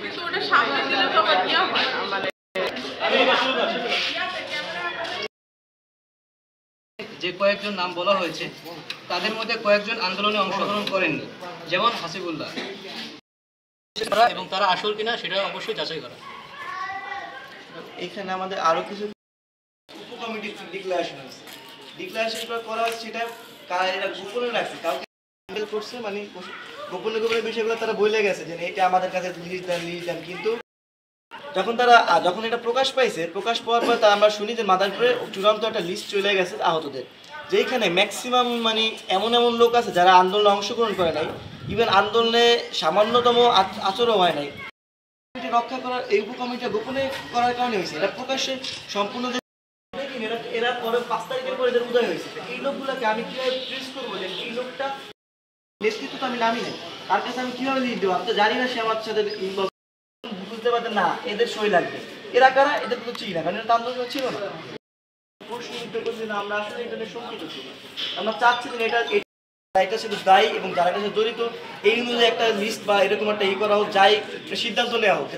কিন্তু ওটা সামনে দিলে তো আবার ইয়া হয় না মানে যে কয়েকজন নাম বলা হয়েছে তাদের মধ্যে কয়েকজন আন্দোলনে অংশগ্রহণ করেননি, যেমন হাসিবুল্লাহ, এবং তারা আসল কিনা সেটা অবশ্যই যাচাই করা। এখানে আমাদের আরো কিছু উপকমিটি ডিক্লারেশন করা হচ্ছে, সেটা এরা গোপনে রাখছে, কাউকে হ্যান্ডেল করছে, মানে গোপনে গোপনে বিষয়গুলো তারা বলে গেছে যে এটা আমাদের কাছে লিস্ট দেন, কিন্তু যখন এটা প্রকাশ পাইছে, প্রকাশ পাওয়ার পর তা আমরা শুনি যে মাদারপুরে চূড়ান্ত একটা লিস্ট চলে গেছে আহতদের, যেখানে ম্যাক্সিমাম মানে এমন লোক আছে যারা আন্দোলনে অংশগ্রহণ করে নাই, ইভেন আন্দোলনে সামান্যতম আচরণ হয় নাই। রক্ষা করার এই উপকমিটিটা গোপনে করার কারণে হয়েছে, এটা প্রকাশ্যে সম্পূর্ণ এরা পরে 5 তারিখের পরে এদের উদয় হয়েছে। এই লোকগুলোকে আমি কিভাবে ট্রেস করবো যে এই লোকটা নেতৃত্ব তো আমি নামি নাই, তার কাছে আমি কিভাবে লিড দেবো? আমি তো জানি না সে আমার সাথে ইনভলভ, বুঝতে পারতেন না এদের সই লাগবে। এরা কারা? এদের তো চিনি না, কারণ এটা আন্দোলন ছিল না। প্রশ্ন উত্তর করছি না, আমরা আসলে এটা নিয়ে শঙ্কিত ছিল। আমরা চাচ্ছি যে এটা শুধু দায়ী এবং যারা কাছে জড়িত এই অনুযায়ী একটা লিস্ট বা এরকম একটা করা হোক, যাই সিদ্ধান্ত নেওয়া হোক।